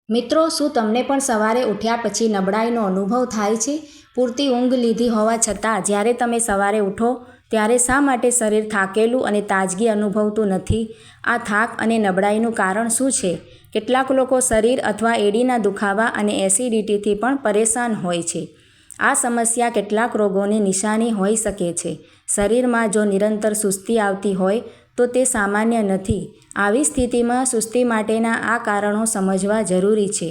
મિત્રો, શું તમને પણ સવારે ઉઠ્યા પછી નબળાઈનો અનુભવ થાય છે? પૂરતી ઊંઘ લીધી હોવા છતાં જ્યારે તમે સવારે ઉઠો ત્યારે શા માટે શરીર થાકેલું અને તાજગી અનુભવતું નથી? આ થાક અને નબળાઈનું કારણ શું છે? કેટલાક લોકો શરીર અથવા એડીના દુખાવા અને એસિડિટીથી પણ પરેશાન હોય છે. આ સમસ્યા કેટલાક રોગોની નિશાની હોઈ શકે છે. શરીરમાં જો નિરંતર સુસ્તી આવતી હોય તો તે સામાન્ય નથી. આવી સ્થિતિમાં સુસ્તી માટેના આ કારણો સમજવા જરૂરી છે.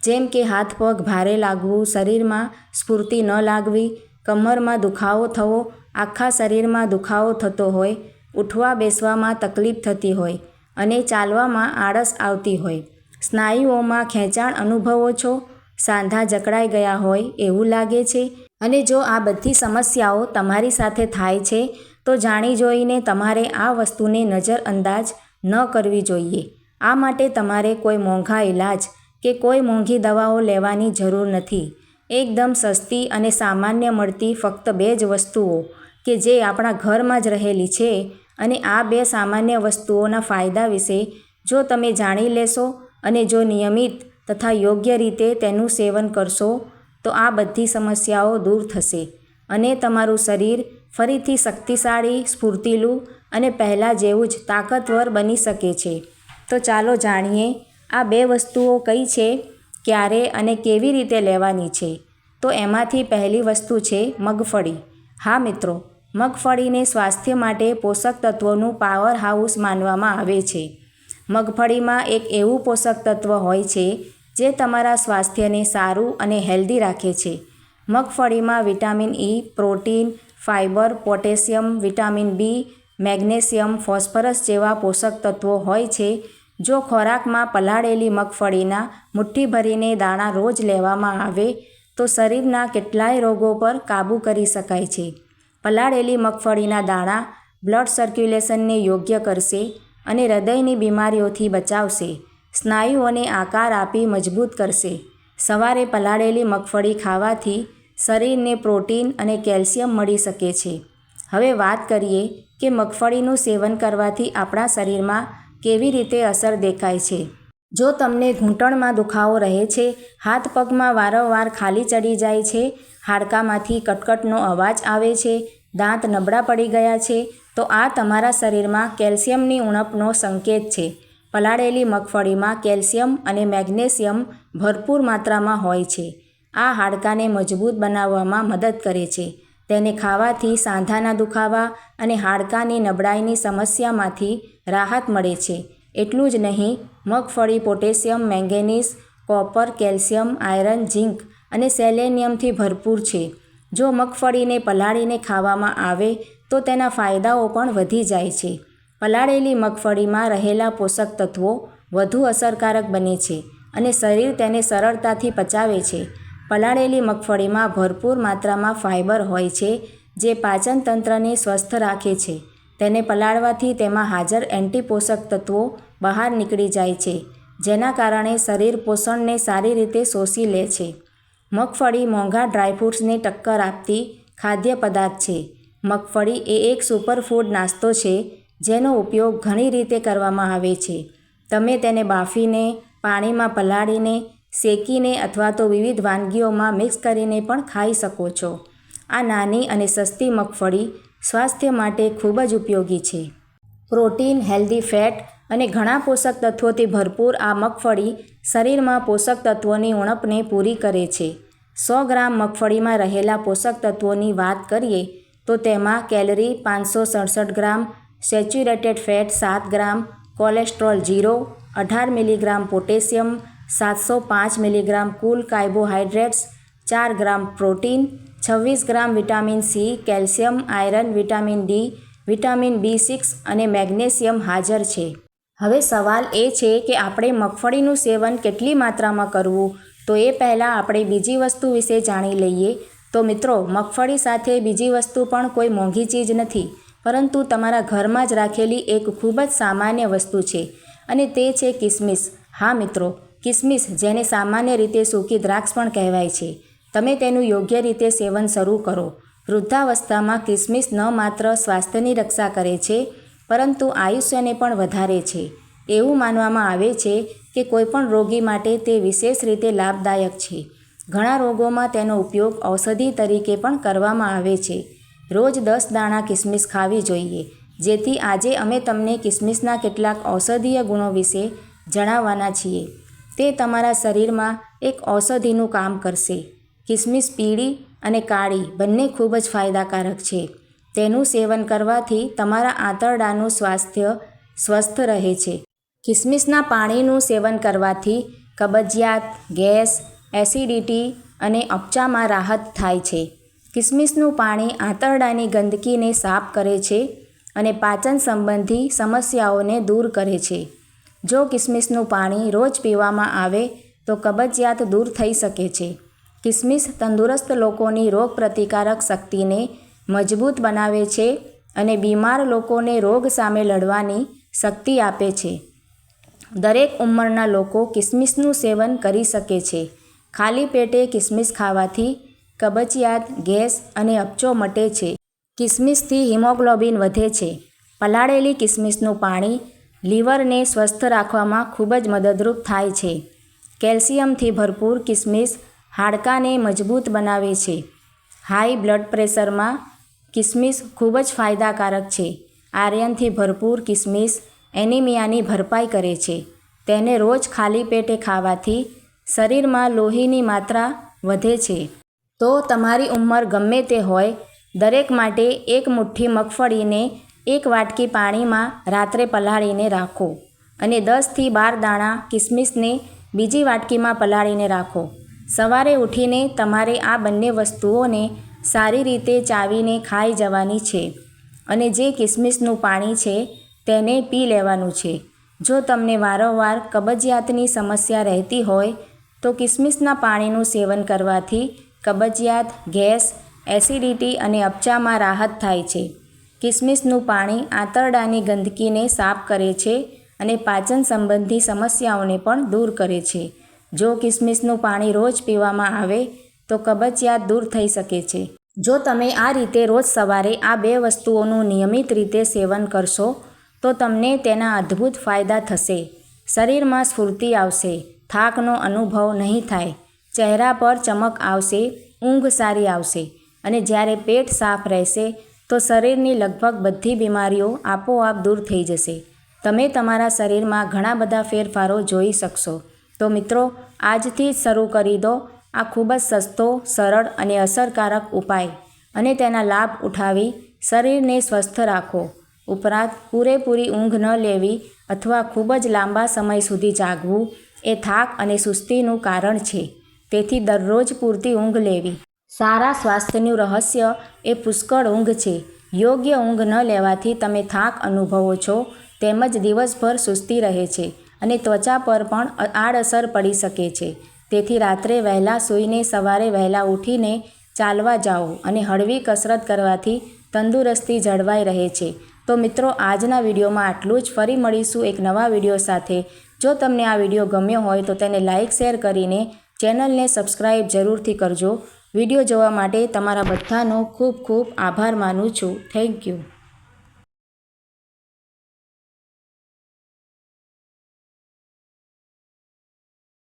જેમ કે હાથ પગ ભારે લાગવું, શરીરમાં સ્ફૂર્તિ ન લાગવી, કમરમાં દુખાવો થવો, આખા શરીરમાં દુખાવો થતો હોય, ઉઠવા બેસવામાં તકલીફ થતી હોય અને ચાલવામાં આળસ આવતી હોય, સ્નાયુઓમાં ખેંચાણ અનુભવો છો, સાંધા જકડાઈ ગયા હોય એવું લાગે છે. અને જો આ બધી સમસ્યાઓ તમારી સાથે થાય છે તો જાણી જોઈને તમારે આ વસ્તુને નજરઅંદાજ ન કરવી જોઈએ. આ માટે તમારે કોઈ મોંઘા ઇલાજ કે કોઈ મોંઘી દવાઓ લેવાની જરૂર નથી. એકદમ સસ્તી અને સામાન્ય મળતી ફક્ત 2 જ વસ્તુઓ કે જે આપણા ઘરમાં જ રહેલી છે, અને આ 2 સામાન્ય વસ્તુઓના ફાયદા વિશે જો તમે જાણી લેશો અને જો નિયમિત તથા યોગ્ય રીતે તેનું સેવન કરશો તો આ બધી સમસ્યાઓ દૂર થશે અને તમારું શરીર ફરીથી શક્તિશાળી, સ્ફૂર્તિલું અને પહેલાં જેવું જ તાકાતવર બની શકે છે. તો ચાલો જાણીએ આ 2 વસ્તુઓ કઈ છે, ક્યારે અને કેવી રીતે લેવાની છે. તો એમાંથી પહેલી વસ્તુ છે મગફળી. હા મિત્રો, મગફળીને સ્વાસ્થ્ય માટે પોષક તત્વોનું પાવર હાઉસ માનવામાં આવે છે. મગફળીમાં એક એવું પોષક તત્વ હોય છે જે તમારા સ્વાસ્થ્યને સારું અને હેલ્ધી રાખે છે. મગફળીમાં vitamin E, protein, fibre, potassium, vitamin B, magnesium, phosphorus જેવા પોષક તત્વો હોય છે. જો ખોરાકમાં પલાળેલી મગફળીના મુઠ્ઠી ભરીને દાણા રોજ લેવામાં આવે તો શરીરના કેટલાય રોગો પર કાબૂ કરી શકાય છે. પલાળેલી મગફળીના દાણા બ્લડ સર્ક્યુલેશનને યોગ્ય કરશે અને હૃદયની બીમારીઓથી બચાવશે. સ્નાયુઓને આકાર આપી મજબૂત કરશે. સવારે પલાળેલી મગફળી ખાવાથી શરીરને પ્રોટીન અને કેલ્શિયમ મળી શકે છે. હવે વાત કરીએ કે મગફળીનું સેવન કરવાથી આપણા શરીરમાં કેવી રીતે અસર દેખાય છે. જો તમને ઘૂંટણમાં દુખાવો રહે છે, હાથ પગમાં વારંવાર ખાલી ચડી જાય છે, હાડકામાંથી કટકટનો અવાજ આવે છે, દાંત નબળા પડી ગયા છે, તો આ તમારા શરીરમાં કેલ્શિયમની ઉણપનો સંકેત છે. પલાળેલી મગફળીમાં કેલ્શિયમ અને મેગ્નેશિયમ ભરપૂર માત્રામાં હોય છે. આ હાડકાને મજબૂત બનાવવામાં મદદ કરે છે. તેને ખાવાથી સાંધાના દુખાવા અને હાડકાની નબળાઈની સમસ્યામાંથી રાહત મળે છે. એટલું જ નહીં, મગફળી potassium, manganese, copper, calcium, iron, zinc અને સેલેનિયમથી ભરપૂર છે. જો મગફળીને પલાળીને ખાવામાં આવે તો તેના ફાયદાઓ પણ વધી જાય છે. પલાળેલી મગફળીમાં રહેલા પોષક તત્વો વધુ અસરકારક બને છે અને શરીર તેને સરળતાથી પચાવે છે. પલાળેલી મગફળીમાં ભરપૂર માત્રામાં ફાઇબર હોય છે જે પાચન તંત્રને સ્વસ્થ રાખે છે. તેને પલાળવાથી તેમાં હાજર એન્ટી પોષક તત્વો બહાર નીકળી જાય છે, જેના કારણે શરીર પોષણને સારી રીતે શોષી લે છે. મગફળી મોંઘા ડ્રાયફ્રૂટ્સને ટક્કર આપતી ખાદ્ય પદાર્થ છે. મગફળી એ એક સુપરફૂડ નાસ્તો છે જેનો ઉપયોગ ઘણી રીતે કરવામાં આવે છે. તમે તેને બાફીને, પાણીમાં પલાળીને, શેકીને અથવા તો વિવિધ વાનગીઓમાં મિક્સ કરીને પણ ખાઈ શકો છો. આ નાની અને સસ્તી મગફળી સ્વાસ્થ્ય માટે ખૂબ જ ઉપયોગી છે. પ્રોટીન, હેલ્ધી ફેટ અને ઘણા પોષક તત્વોથી ભરપૂર આ મગફળી શરીરમાં પોષક તત્વોની ઉણપને પૂરી કરે છે. 100 ગ્રામ મગફળીમાં રહેલા પોષક તત્વોની વાત કરીએ તો તેમાં calorie 567 gram, saturated fat 7 gram, cholesterol 0, 18 milligram potassium, 705 milligram કુલ carbohydrates, 4 gram protein, 26 gram vitamin C, calcium, iron, vitamin D, vitamin B6 અને મેગ્નેશિયમ હાજર છે. હવે સવાલ એ છે કે આપણે મગફળીનું સેવન કેટલી માત્રામાં કરવું? તો એ પહેલાં આપણે બીજી વસ્તુ વિશે જાણી લઈએ. તો મિત્રો, મગફળી સાથે બીજી વસ્તુ પણ કોઈ મોંઘી ચીજ નથી, પરંતુ તમારા ઘરમાં જ રાખેલી એક ખૂબ જ સામાન્ય વસ્તુ છે, અને તે છે કિસમિસ. હા મિત્રો, કિસમિસ, જેને સામાન્ય રીતે સૂકી દ્રાક્ષ પણ કહેવાય છે. તમે તેનું યોગ્ય રીતે સેવન શરૂ કરો. વૃદ્ધાવસ્થામાં કિસમિસ ન માત્ર સ્વાસ્થ્યની રક્ષા કરે છે પરંતુ આયુષ્યને પણ વધારે છે. એવું માનવામાં આવે છે કે કોઈપણ રોગી માટે તે વિશેષ રીતે લાભદાયક છે. ઘણા રોગોમાં તેનો ઉપયોગ ઔષધિ તરીકે પણ કરવામાં આવે છે. રોજ 10 દાણા કિસમિસ ખાવી જોઈએ. જેથી આજે અમે તમને કિસમિસના કેટલાક ઔષધીય ગુણો વિશે જણાવવાના છીએ. તે તમારા શરીરમાં એક ઔષધિનું કામ કરશે. કિસમિસ પીળી અને કાળી બંને ખૂબ જ ફાયદાકારક છે. તેનું સેવન કરવાથી તમારા આંતરડાનું સ્વાસ્થ્ય સ્વસ્થ રહે છે. કિસમિસના પાણીનું સેવન કરવાથી કબજિયાત, ગેસ, એસિડિટી અને અપચામાં રાહત થાય છે. કિસમિસનું પાણી આંતરડાની ગંદકીને સાફ કરે છે અને પાચન સંબંધી સમસ્યાઓને દૂર કરે છે. જો કિસમિસનું પાણી રોજ પીવામાં આવે તો કબજિયાત દૂર થઈ શકે છે. કિસમિસ તંદુરસ્ત લોકોની રોગપ્રતિકારક શક્તિને મજબૂત બનાવે છે અને બીમાર લોકોને રોગ સામે લડવાની શક્તિ આપે છે. દરેક ઉંમરના લોકો કિસમિસનું સેવન કરી શકે છે. ખાલી પેટે કિસમિસ ખાવાથી કબજિયાત, ગેસ અને અપચો મટે છે. કિસમિસથી હિમોગ્લોબિન વધે છે. પલાળેલી કિસમિસનું પાણી લીવરને સ્વસ્થ રાખવામાં ખૂબ જ મદદરૂપ થાય છે. કેલ્શિયમથી ભરપૂર કિસમિસ હાડકાને મજબૂત બનાવે છે. હાઈ બ્લડ પ્રેશરમાં કિસમિસ ખૂબ જ ફાયદાકારક છે. આયર્નથી ભરપૂર કિસમિસ એનિમિયાની ભરપાઈ કરે છે. તેને રોજ ખાલી પેટે ખાવાથી શરીરમાં લોહીની માત્રા વધે છે. તો તમારી ઉંમર ગમે તે હોય, દરેક માટે એક મુઠ્ઠી મગફળીને 1 વાટકી પાણીમાં રાત્રે પલાળીને રાખો અને 10થી 12 દાણા કિસમિસને બીજી વાટકીમાં પલાળીને રાખો. સવારે ઉઠીને તમારે આ બંને વસ્તુઓને સારી રીતે ચાવીને ખાઈ જવાની છે અને જે કિસમિસનું પાણી છે તેને પી લેવાનું છે. જો તમને વારંવાર કબજિયાતની સમસ્યા રહેતી હોય તો કિસમિસના પાણીનું સેવન કરવાથી કબજિયાત, ગેસ, એસિડિટી અને અપચામાં રાહત થાય છે. કિસમિસનું પાણી આંતરડાની ગંદકીને સાફ કરે છે અને પાચન સંબંધી સમસ્યાઓને પણ દૂર કરે છે. જો કિસમિસનું પાણી રોજ પીવામાં આવે તો કબજિયાત દૂર થઈ શકે છે. જો તમે આ રીતે રોજ સવારે આ 2 વસ્તુઓનું નિયમિત રીતે સેવન કરશો તો તમને તેના અદ્ભુત ફાયદા થશે. શરીરમાં સ્ફૂર્તિ આવશે, થાકનો અનુભવ નહીં થાય, ચહેરા પર ચમક આવશે, ઊંઘ સારી આવશે અને જ્યારે પેટ સાફ રહેશે તો શરીરની લગભગ બધી બીમારીઓ આપોઆપ દૂર થઈ જશે. તમે તમારા શરીરમાં ઘણા બધા ફેરફારો જોઈ શકશો. તો મિત્રો, આજથી જ શરૂ કરી દો આ ખૂબ જ સસ્તો, સરળ અને અસરકારક ઉપાય અને તેના લાભ ઉઠાવી શરીરને સ્વસ્થ રાખો. ઉપરાંત પૂરેપૂરી ઊંઘ ન લેવી અથવા ખૂબ જ લાંબા સમય સુધી જાગવું એ થાક અને સુસ્તીનું કારણ છે. તેથી દરરોજ પૂરતી ઊંઘ લેવી. સારા સ્વાસ્થ્યનું રહસ્ય એ પુષ્કળ ઊંઘ છે. યોગ્ય ઊંઘ ન લેવાથી તમે થાક અનુભવો છો તેમજ દિવસભર સુસ્તી રહે છે અને ત્વચા પર પણ આડઅસર પડી શકે છે. તેથી રાત્રે વહેલા સૂઈને સવારે વહેલા ઉઠીને ચાલવા જાઓ અને હળવી કસરત કરવાથી તંદુરસ્તી જળવાઈ રહે છે. તો મિત્રો, આજના વિડીયોમાં આટલું જ. ફરી મળીશું એક નવા વિડીયો સાથે. જો તમને આ વિડીયો ગમ્યો હોય તો તેને લાઇક, શેર કરીને ચેનલને સબસ્ક્રાઈબ જરૂરથી કરજો. વિડીયો જોવા માટે તમારા બધાનો ખૂબ ખૂબ આભાર માનું છું. Thank you.